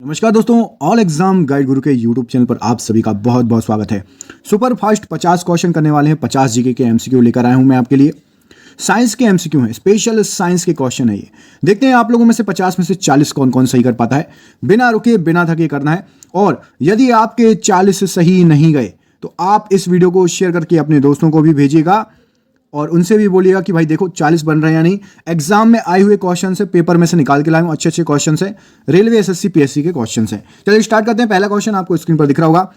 नमस्कार दोस्तों, all exam guide गुरु के यूट्यूब चैनल पर आप सभी का बहुत बहुत स्वागत है। सुपर फास्ट 50 क्वेश्चन करने वाले हैं। 50 जीके के एमसीक्यू लेकर आया हूं मैं आपके लिए। साइंस के एमसीक्यू हैं, स्पेशल साइंस के क्वेश्चन है ये। देखते हैं आप लोगों में से 50 में से 40 कौन कौन सही कर पाता है। बिना रुके बिना थके करना है, और यदि आपके 40 सही नहीं गए तो आप इस वीडियो को शेयर करके अपने दोस्तों को भी भेजिएगा और उनसे भी बोलिएगा कि भाई देखो 40 बन रहे हैं या नहीं। एग्जाम में आए हुए क्वेश्चन से, पेपर में से निकाल के लाए हूं, अच्छे अच्छे क्वेश्चन है, रेलवे एसएससी पीएससी के क्वेश्चन है। चलिए स्टार्ट करते हैं। पहला क्वेश्चन आपको स्क्रीन पर दिख रहा होगा।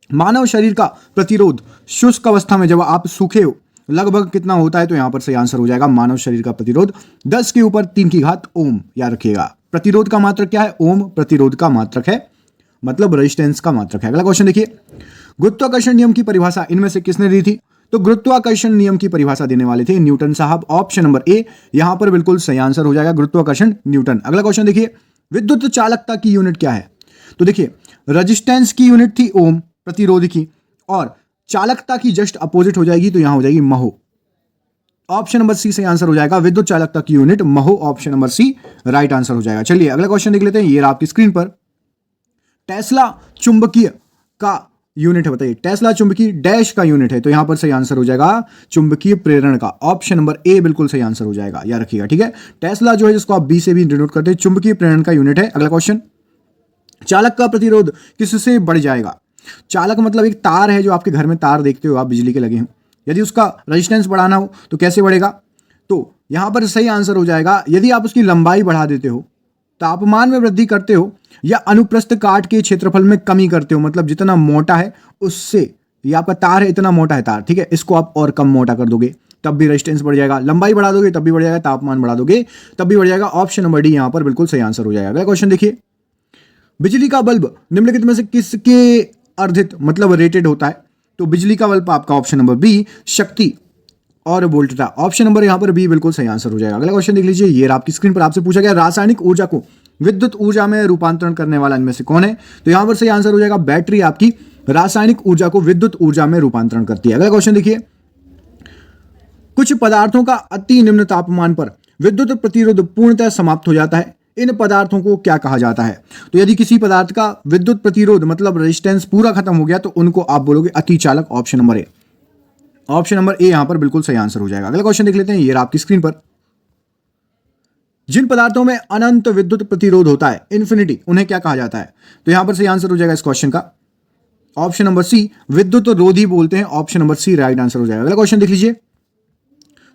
मानव शरीर का प्रतिरोध शुष्क अवस्था में जब आप सूखे हो लगभग कितना होता है? तो यहां पर सही आंसर हो जाएगा मानव शरीर का प्रतिरोध 10 के ऊपर 3 की घात ओम। याद रखिएगा, प्रतिरोध का मात्रक क्या है? ओम प्रतिरोध का मात्रक है, मतलब रेजिस्टेंस का मात्रक है। अगला क्वेश्चन देखिए, गुरुत्वाकर्षण नियम की परिभाषा इनमें से किसने दी थी? तो गुरुत्वाकर्षण नियम की परिभाषा देने वाले थे न्यूटन साहब। ऑप्शन नंबर ए यहां पर बिल्कुल सही आंसर हो जाएगा, गुरुत्वाकर्षण न्यूटन। अगला क्वेश्चन देखिए, विद्युत चालकता की यूनिट क्या है? तो देखिए, रेजिस्टेंस की यूनिट थी ओम, प्रतिरोध की, और चालकता की जस्ट अपोजिट हो जाएगी, तो यहां हो जाएगी महो। ऑप्शन नंबर सी सही आंसर हो जाएगा, विद्युत चालकता की unit mho. Option number C right answer हो जाएगा। चलिए अगला क्वेश्चन देख लेते हैं। ये आपकी स्क्रीन पर टेस्ला चुंबकीय का यूनिट है, बताइए। टेस्ला चुंबकीय डैश का यूनिट है, तो यहां पर सही आंसर हो जाएगा चुंबकीय प्रेरण का। ऑप्शन नंबर ए बिल्कुल सही आंसर हो जाएगा, याद रखिएगा, ठीक है। टेस्ला जो है, जिसको आप बी से भी डिनोट करते हैं, चुंबकीय प्रेरण का यूनिट है। अगला क्वेश्चन, चालक का प्रतिरोध किससे बढ़ जाएगा? चालक मतलब एक तार है, जो आपके घर में तार देखते हो आप, बिजली के लगे हो। यदि उसका रेजिस्टेंस बढ़ाना हो तो कैसे बढ़ेगा? तो यहां पर सही आंसर हो जाएगा, यदि आप उसकी लंबाई बढ़ा देते हो, तापमान में वृद्धि करते हो, या अनुप्रस्थ काट के क्षेत्रफल में कमी करते हो, मतलब जितना मोटा है उससे, ये आपका तार है, इतना मोटा है तार, ठीक है, इसको आप और कम मोटा कर दोगे तब भी रेजिस्टेंस बढ़ जाएगा। लंबाई बढ़ा दोगे तब भी बढ़ जाएगा, तापमान बढ़ा दोगे तब भी बढ़ जाएगा। ऑप्शन नंबर डी यहां पर बिल्कुल सही आंसर हो जाएगा। अगला क्वेश्चन देखिए, बिजली का बल्ब निम्नलिखित में से किसके अर्धित मतलब रेटेड होता है? तो बिजली का बल्ब आपका ऑप्शन नंबर बी शक्ति और वोल्टता। ऑप्शन नंबर यहां पर बी बिल्कुल सही आंसर हो जाएगा। अगला क्वेश्चन देख लीजिए, ये आपकी स्क्रीन पर आपसे पूछा गया, रासायनिक ऊर्जा को विद्युत ऊर्जा में रूपांतरण करने वाला इनमें से कौन है? तो यहां पर सही आंसर हो जाएगा, बैटरी आपकी रासायनिक ऊर्जा को विद्युत ऊर्जा में रूपांतरण करती है। अगला क्वेश्चन देखिए, कुछ पदार्थों का अति निम्न तापमान पर विद्युत प्रतिरोध पूर्णतः समाप्त हो जाता है, इन पदार्थों को क्या कहा जाता है? तो यदि किसी पदार्थ का विद्युत प्रतिरोध मतलब रेजिस्टेंस पूरा खत्म हो गया तो उनको आप बोलोगे अतिचालक। Option number A, option number A यहां पर बिल्कुल सही आंसर हो जाएगा। अगला क्वेश्चन देख लेते हैं, ये आपकी स्क्रीन पर, जिन पदार्थों में अनंत विद्युत प्रतिरोध होता है, इन्फिनिटी, उन्हें क्या कहा जाता है? तो यहां पर सही आंसर हो जाएगा इस क्वेश्चन का, ऑप्शन नंबर सी विद्युत रोधी बोलते हैं। Option number C right answer हो जाएगा। अगला क्वेश्चन देख लीजिए,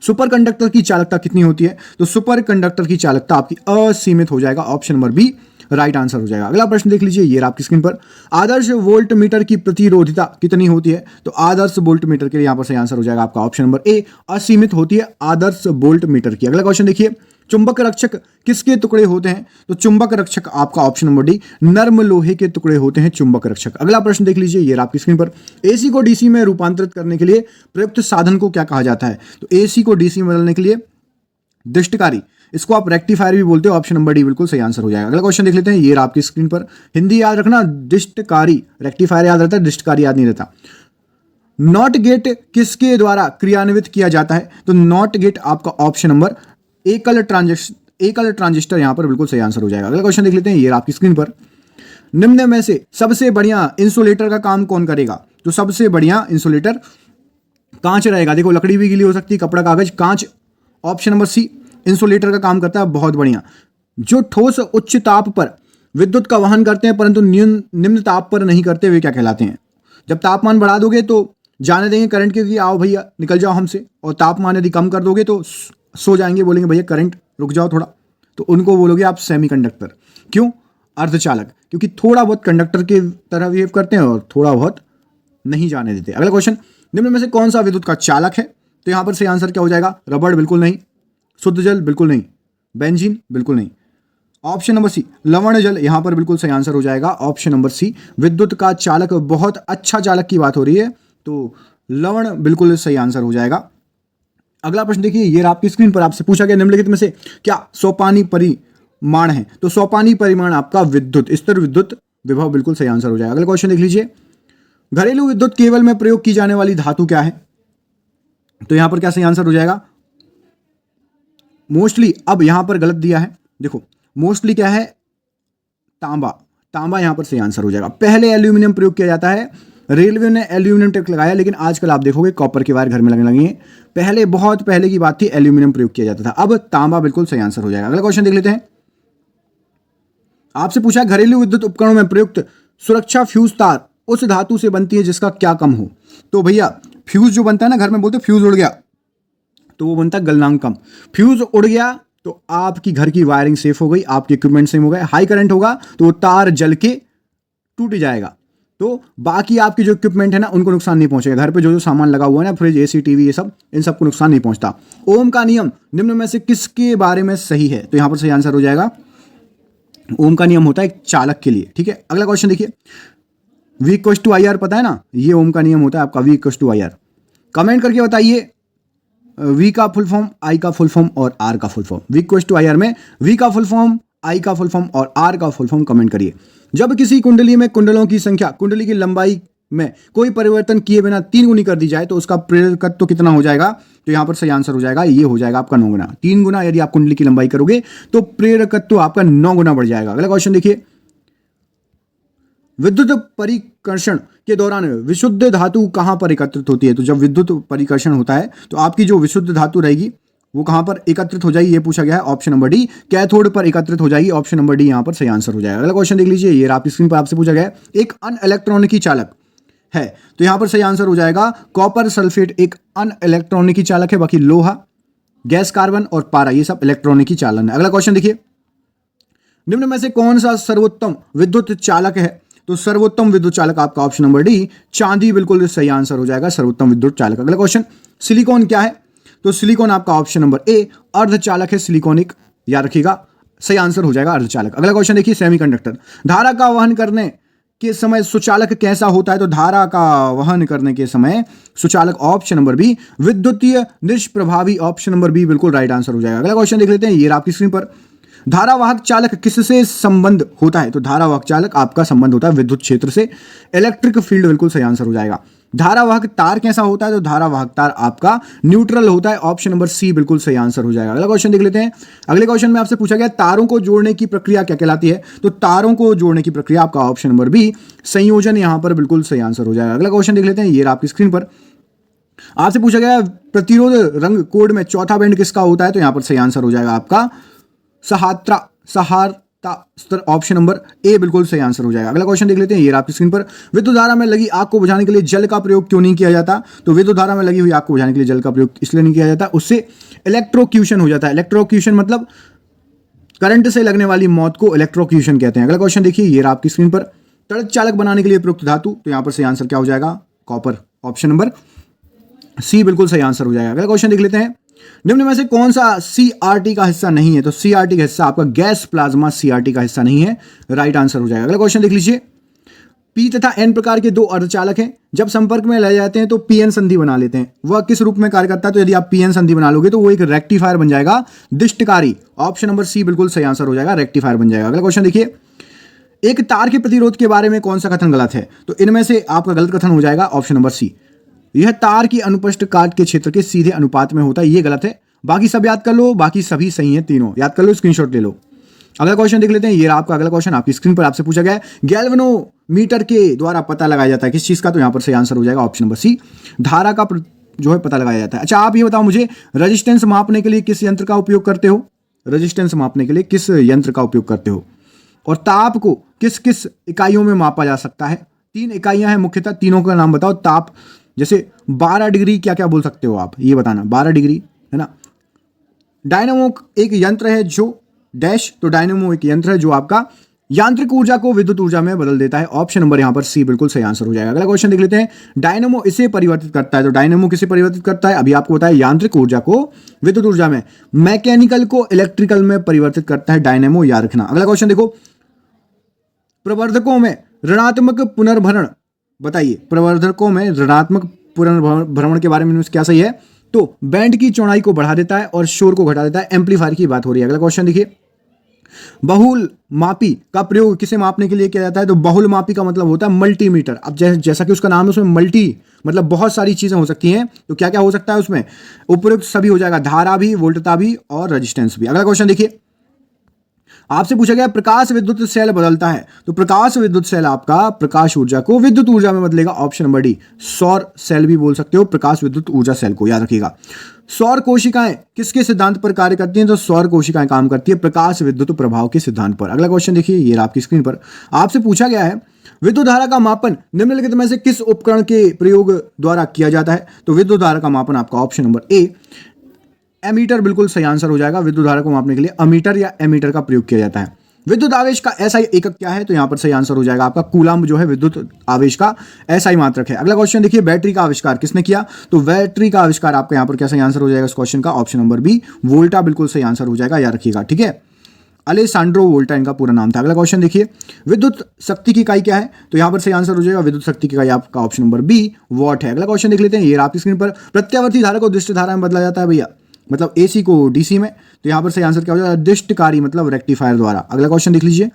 सुपर कंडक्टर की चालकता कितनी होती है? तो सुपर कंडक्टर की चालकता आपकी असीमित हो जाएगा। Option number B right answer हो जाएगा। अगला प्रश्न देख लीजिए, ये आपकी स्क्रीन पर, आदर्श वोल्ट मीटर की प्रतिरोधिता कितनी होती है? तो आदर्श वोल्ट मीटर के लिए यहां पर सही आंसर हो जाएगा आपका ऑप्शन नंबर ए, असीमित होती है आदर्श वोल्ट मीटर की। अगला क्वेश्चन देखिए, चुंबक रक्षक किसके टुकड़े होते हैं? तो चुंबक रक्षक आपका ऑप्शन नंबर डी, नर्म लोहे के टुकड़े होते हैं चुंबक रक्षक। अगला प्रश्न देख लीजिए, ये आपकी स्क्रीन पर, एसी को डीसी में रूपांतरित करने के लिए प्रयुक्त साधन को क्या कहा जाता है? तो एसी को डीसी में बदलने के लिए दृष्टकारी, इसको आप रेक्टिफायर भी बोलते हो। ऑप्शन नंबर डी बिल्कुल सही आंसर हो जाएगा। अगला क्वेश्चन देख लेते हैं, ये आपकी स्क्रीन पर, हिंदी याद रखना, दृष्टकारी, रेक्टिफायर याद रहता है, दृष्टकारी याद नहीं रहता। नॉट गेट किसके द्वारा क्रियान्वित किया जाता है? तो नॉट गेट आपका ऑप्शन नंबर एकल ट्रांजिस्टर यहां पर बिल्कुल सही आंसर हो जाएगा। अगला क्वेश्चन देख लेते हैं, ये आपकी स्क्रीन पर, निम्न में से सबसे बढ़िया इंसुलेटर का काम कौन करेगा? तो सबसे बढ़िया इंसुलेटर कांच रहेगा। देखो, लकड़ी भी गीली हो सकती है, कपड़ा, कागज, कांच। ऑप्शन नंबर सी इंसुलेटर का काम करता है, बहुत बढ़िया। जो ठोस उच्च ताप पर विद्युत का वहन करते हैं परंतु निम्न ताप पर नहीं करते, वे क्या कहलाते हैं? जब तापमान बढ़ा दोगे तो जाने देंगे करंट के कि आओ भैया निकल जाओ हमसे, और तापमान यदि कम कर दोगे तो सो जाएंगे, बोलेंगे भैया करंट रुक जाओ थोड़ा, तो उनको बोलोगे आप सेमीकंडक्टर। क्यों? अर्धचालक, क्योंकि थोड़ा बहुत कंडक्टर के तरह बिहेव करते हैं और थोड़ा बहुत नहीं जाने देते। अगला क्वेश्चन, निम्न में से कौन सा विद्युत का चालक है? तो यहां पर सही आंसर क्या हो जाएगा? रबड़ बिल्कुल नहीं, शुद्ध जल बिल्कुल नहीं, बेंजीन बिल्कुल नहीं। ऑप्शन नंबर सी लवण जल यहां पर बिल्कुल सही आंसर हो जाएगा। ऑप्शन नंबर सी विद्युत का चालक, बहुत अच्छा चालक की बात हो रही है, तो लवण बिल्कुल सही आंसर हो जाएगा। अगला प्रश्न देखिए, ये आपकी स्क्रीन पर आपसे पूछा गया, निम्नलिखित में से क्या सोपानी परिमाण है? तो सोपानी परिमाण आपका विद्युत स्तर, विद्युत विभव बिल्कुल सही आंसर हो जाएगा। अगला क्वेश्चन देख लीजिए, घरेलू विद्युत केबल में प्रयोग की जाने वाली धातु क्या है? तो यहां पर क्या सही आंसर हो जाएगा? मोस्टली, अब यहां पर गलत दिया है, देखो मोस्टली क्या है? तांबा, तांबा यहां पर सही आंसर हो जाएगा। पहले एल्यूमिनियम प्रयोग किया जाता है, रेलवे ने एल्यूमिनियम टैक्स लगाया, लेकिन आजकल आप देखोगे कॉपर के वायर घर में लगने लगे हैं। पहले, बहुत पहले की बात थी, एल्यूमिनियम प्रयोग किया जाता था। अब तांबा बिल्कुल सही आंसर हो जाएगा। अगला क्वेश्चन देख लेते हैं। आपसे पूछा घरेलू विद्युत उपकरणों में प्रयुक्त सुरक्षा फ्यूज तार उस धातु से बनती है जिसका क्या कम हो। तो भैया फ्यूज जो बनता है ना, घर में बोलते फ्यूज उड़ गया, तो वो बनता है गलनांक कम। फ्यूज उड़ गया तो आपकी घर की वायरिंग सेफ हो गई, आपके इक्विपमेंट सेफ हो गए। हाई करंट होगा तो वो तार जल के टूट जाएगा, तो बाकी आपके जो इक्विपमेंट है ना उनको नुकसान नहीं पहुंचेगा। घर पे जो जो सामान लगा हुआ है ना, फ्रिज, एसी, टीवी, ये सब, इन सबको नुकसान नहीं पहुंचता। ओम का नियम निम्न में से किसके बारे में सही है? तो यहां पर सही आंसर हो जाएगा, ओम का नियम होता है एक चालक के लिए। ठीक है, अगला क्वेश्चन देखिए। V = IR पता है ना, ये ओम का नियम होता है आपका, V = IR। कमेंट करके बताइए V का फुल फॉर्म, I का फुल फॉर्म और R का फुल फॉर्म। V = IR में V का फुल फॉर्म, I का फुल फॉर्म और R का फुल फॉर्म कमेंट करिए। जब किसी कुंडली में कुंडलों की संख्या कुंडली की लंबाई में कोई परिवर्तन किए बिना 3 गुनी कर दी जाए तो उसका प्रेरकत्व कितना हो जाएगा? तो यहां पर सही आंसर हो जाएगा, ये हो जाएगा आपका 9 गुना। 3 गुना यदि आप कुंडली की लंबाई करोगे तो प्रेरकत्व आपका 9 गुना बढ़ जाएगा। अगला क्वेश्चन देखिए। विद्युत परिकर्षण के दौरान विशुद्ध धातु कहां पर एकत्रित होती है? तो जब विद्युत परिकर्षण होता है तो आपकी जो विशुद्ध धातु रहेगी वो कहां पर एकत्रित हो जाएगी, ये पूछा गया है। ऑप्शन नंबर डी, कैथोड पर एकत्रित हो जाएगी। ऑप्शन नंबर डी यहां पर सही आंसर हो जाएगा। अगला क्वेश्चन देख लीजिए, ये आपकी स्क्रीन पर आपसे पूछा गया है। एक अनइलेक्ट्रॉनिकी चालक है, तो यहां पर सही आंसर हो जाएगा कॉपर सल्फेट एक अनइलेक्ट्रॉनिकी चालक है। बाकी लोहा, गैस, कार्बन और पारा, ये सब इलेक्ट्रॉनिकी चालन है। अगला क्वेश्चन देखिए। निम्न में से कौन सा सर्वोत्तम विद्युत चालक है? तो सर्वोत्तम विद्युत चालक आपका ऑप्शन नंबर डी, चांदी, बिल्कुल सही आंसर हो जाएगा, सर्वोत्तम विद्युत चालक। अगला क्वेश्चन, सिलिकॉन क्या है? तो सिलिकॉन आपका ऑप्शन नंबर ए, अर्धचालक है, सिलिकॉनिक, याद रखिएगा, सही आंसर हो जाएगा अर्धचालक। अगला क्वेश्चन देखिए, सेमीकंडक्टर। धारा का वहन करने के समय सुचालक कैसा होता है? तो धारा का वहन करने के समय सुचालक ऑप्शन नंबर बी, विद्युतीय निष्प्रभावी, ऑप्शन नंबर बी बिल्कुल राइट आंसर हो जाएगा। अगला क्वेश्चन देख लेते हैं, ये आपकी स्क्रीन पर। धारावाहक चालक किससे संबंध होता है? तो धारावाहक चालक आपका संबंध होता है विद्युत क्षेत्र से, इलेक्ट्रिक फील्ड, बिल्कुल सही आंसर हो जाएगा। धारावाहक तार कैसा होता है? तो धारावाहक तार आपका न्यूट्रल होता है, ऑप्शन नंबर सी बिल्कुल सही आंसर हो जाएगा। अगला क्वेश्चन देख लेते हैं। अगले क्वेश्चन में आपसे पूछा गया तारों को जोड़ने की प्रक्रिया क्या कहलाती है? तो तारों को जोड़ने की प्रक्रिया आपका ऑप्शन नंबर बी, संयोजन, यहां पर बिल्कुल सही आंसर हो जाएगा। अगला क्वेश्चन देख लेते हैं, ये आपकी स्क्रीन पर आपसे पूछा गया प्रतिरोध रंग कोड में चौथा बैंड किसका होता है? तो यहां पर सही आंसर हो जाएगा आपका सहारता स्तर, ऑप्शन नंबर ए बिल्कुल सही आंसर हो जाएगा। अगला क्वेश्चन देख लेते हैं, ये आपकी स्क्रीन पर। विद्युत धारा में लगी आग को बुझाने के लिए जल का प्रयोग क्यों नहीं किया जाता? तो विद्युत धारा में लगी हुई आग को बुझाने के लिए जल का प्रयोग इसलिए नहीं किया जाता, उससे इलेक्ट्रोक्यूशन हो जाता है। इलेक्ट्रोक्यूशन मतलब करंट से लगने वाली मौत को इलेक्ट्रोक्यूशन कहते हैं। अगला क्वेश्चन देखिए, ये आपकी स्क्रीन पर। तड़क चालक बनाने के लिए प्रयुक्त धातु, तो यहां पर सही आंसर क्या हो जाएगा? कॉपर, ऑप्शन नंबर सी बिल्कुल सही आंसर हो जाएगा। अगला क्वेश्चन देख लेते हैं। निम्न में से कौन सा सीआरटी का हिस्सा नहीं है? तो सीआरटी का हिस्सा आपका गैस प्लाज्मा सीआरटी का हिस्सा नहीं है, राइट आंसर हो जाएगा। अगला क्वेश्चन देख लीजिए। पी तथा एन प्रकार के दो अर्धचालक हैं, जब संपर्क में ले जाते हैं तो पीएन संधि बना लेते हैं। वह किस रूप में कार्य करता है? तो यदि आप पीएन संधि बना लोगे तो वो एक रेक्टिफायर बन जाएगा, दिष्टकारी, ऑप्शन नंबर सी बिल्कुल सही आंसर हो जाएगा, रेक्टिफायर बन जाएगा। अगला क्वेश्चन देखिए। एक तार के प्रतिरोध के बारे में कौन सा कथन गलत है? तो इनमें से आपका गलत कथन हो जाएगा ऑप्शन नंबर सी, यह तार की अनुपस्थ काट के क्षेत्र के सीधे अनुपात में होता है, ये गलत है। बाकी सब याद कर लो, बाकी सभी सही हैं, तीनों याद कर लो, स्क्रीनशॉट ले लो। अगला क्वेश्चन देख लेते हैं, ये आपका अगला क्वेश्चन आपकी स्क्रीन पर आपसे पूछा गया है। गैल्वेनोमीटर के द्वारा पता लगाया जाता है किस चीज का? तो यहां पर सही आंसर हो जाएगा ऑप्शन नंबर सी, धारा का जो है पता लगाया जाता है। अच्छा, आप ये बताओ मुझे, रेजिस्टेंस मापने के लिए किस यंत्र का उपयोग करते हो? रेजिस्टेंस मापने के लिए किस यंत्र का उपयोग करते हो? और ताप को किस किस इकाइयों में मापा जा सकता है? 3 इकाइयां हैं मुख्यतः, तीनों का नाम बताओ। ताप जैसे 12 डिग्री क्या क्या बोल सकते हो आप, ये बताना, 12 डिग्री है ना। डायनेमो एक यंत्र है जो डैश, तो डायनेमो एक यंत्र है जो आपका यांत्रिक ऊर्जा को विद्युत ऊर्जा में बदल देता है, ऑप्शन नंबर यहां पर सी बिल्कुल सही आंसर हो जाएगा। अगला क्वेश्चन देख लेते हैं। डायनेमो इसे परिवर्तित करता है, तो डायनेमो किसे परिवर्तित करता है? अभी आपको बताया, यांत्रिक ऊर्जा को विद्युत ऊर्जा में, मैकेनिकल को इलेक्ट्रिकल में परिवर्तित करता है डायनेमो, याद रखना। अगला क्वेश्चन देखो। प्रवर्धकों में ऋणात्मक पुनर्भरण, बताइए प्रवर्धकों में ऋणात्मक पुनर्भरण के बारे में क्या सही है? तो बैंड की चौड़ाई को बढ़ा देता है और शोर को घटा देता है, एम्पलीफायर की बात हो रही है। अगला क्वेश्चन देखिए। बहुल मापी का प्रयोग किसे मापने के लिए किया जाता है? तो बहुल मापी का मतलब होता है मल्टीमीटर। अब जैसा कि उसका नाम है, उसमें मल्टी मतलब बहुत सारी चीजें हो सकती हैं, तो क्या क्या हो सकता है उसमें? उपयुक्त सभी हो जाएगा, धारा भी, वोल्टता भी और रेजिस्टेंस भी। अगला क्वेश्चन देखिए। आपसे पूछा गया प्रकाश विद्युत सेल बदलता है, तो प्रकाश विद्युत सेल आपका प्रकाश ऊर्जा को विद्युत ऊर्जा में बदलेगा। ऑप्शन नंबर डी, सौर सेल भी बोल सकते हो प्रकाश विद्युत ऊर्जा सेल को, याद रखिएगा। सौर कोशिकाएं किसके सिद्धांत पर कार्य करती हैं, तो सौर कोशिकाएं काम करती है प्रकाश विद्युत प्रभाव के सिद्धांत पर। अगला क्वेश्चन देखिए, ये आपकी स्क्रीन पर आपसे पूछा गया है विद्युत धारा का मापन निम्नलिखित में से किस उपकरण के प्रयोग द्वारा किया जाता है, तो विद्युत धारा का मापन आपका ऑप्शन नंबर ए एमीटर बिल्कुल सही आंसर हो जाएगा। विद्युत धारा को मापने के लिए अमीटर या एमीटर का प्रयोग किया जाता है। विद्युत आवेश का एसआई एकक क्या है, तो यहां पर सही आंसर हो जाएगा आपका कूलम्ब जो है विद्युत आवेश का एसआई मात्रक है। अगला क्वेश्चन देखिए, बैटरी का आविष्कार किसने किया, तो बैटरी का आविष्कार आपका यहां पर क्या सही आंसर हो जाएगा इस क्वेश्चन का, ऑप्शन नंबर बी वोल्टा बिल्कुल सही आंसर हो जाएगा, याद रखिएगा। ठीक है, अलेसांड्रो वोल्टा इनका पूरा नाम था। अगला क्वेश्चन देखिए, विद्युत शक्ति की इकाई क्या है, तो यहां पर सही आंसर हो जाएगा विद्युत शक्ति की इकाई आपका ऑप्शन नंबर बी वॉट है। अगला क्वेश्चन देख लेते हैं, ये आपकी स्क्रीन पर प्रत्यावर्ती धारा को दिष्ट धारा में बदला जाता है भैया, मतलब एसी को डीसी में, तो यहां पर सही आंसर क्या हो जाएगा दिष्टकारी मतलब रेक्टिफायर द्वारा। अगला क्वेश्चन देख लीजिए,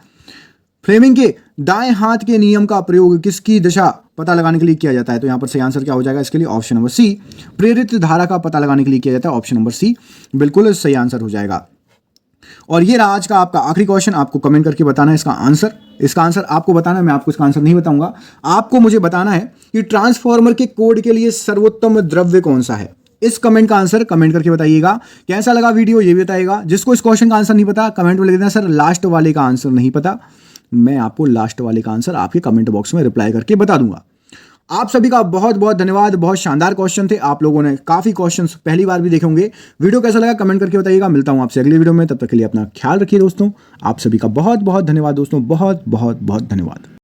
फ्लेमिंग के दाएं हाथ के नियम का प्रयोग किसकी दिशा पता लगाने के लिए किया जाता है, तो यहां पर सही आंसर क्या हो जाएगा इसके लिए, ऑप्शन नंबर सी प्रेरित धारा का पता लगाने के लिए किया जाता है। ऑप्शन नंबर सी बिल्कुल सही आंसर हो जाएगा। और ये रहा आज का आपका आखिरी क्वेश्चन, आपको कमेंट करके बताना है इसका आंसर। इसका आंसर आपको बताना है, मैं आपको इसका आंसर नहीं बताऊंगा। आपको मुझे बताना है कि ट्रांसफार्मर के कोड के लिए सर्वोत्तम द्रव्य कौन सा है। इस कमेंट का आंसर कमेंट करके बताइएगा। कैसा लगा वीडियो ये भी बताइएगा। जिसको इस क्वेश्चन का आंसर नहीं पता कमेंट में लिख देना सर लास्ट वाले का आंसर नहीं पता, मैं आपको लास्ट वाले का आंसर आपके कमेंट बॉक्स में रिप्लाई करके बता दूंगा। आप सभी का बहुत बहुत धन्यवाद। बहुत शानदार क्वेश्चन थे, आप लोगों ने काफी क्वेश्चंस पहली बार भी देखे होंगे। वीडियो कैसा लगा कमेंट करके बताइएगा। मिलता हूं आपसे अगली वीडियो में, तब तक के लिए अपना ख्याल रखिए दोस्तों। आप सभी का बहुत बहुत धन्यवाद दोस्तों, बहुत बहुत बहुत धन्यवाद।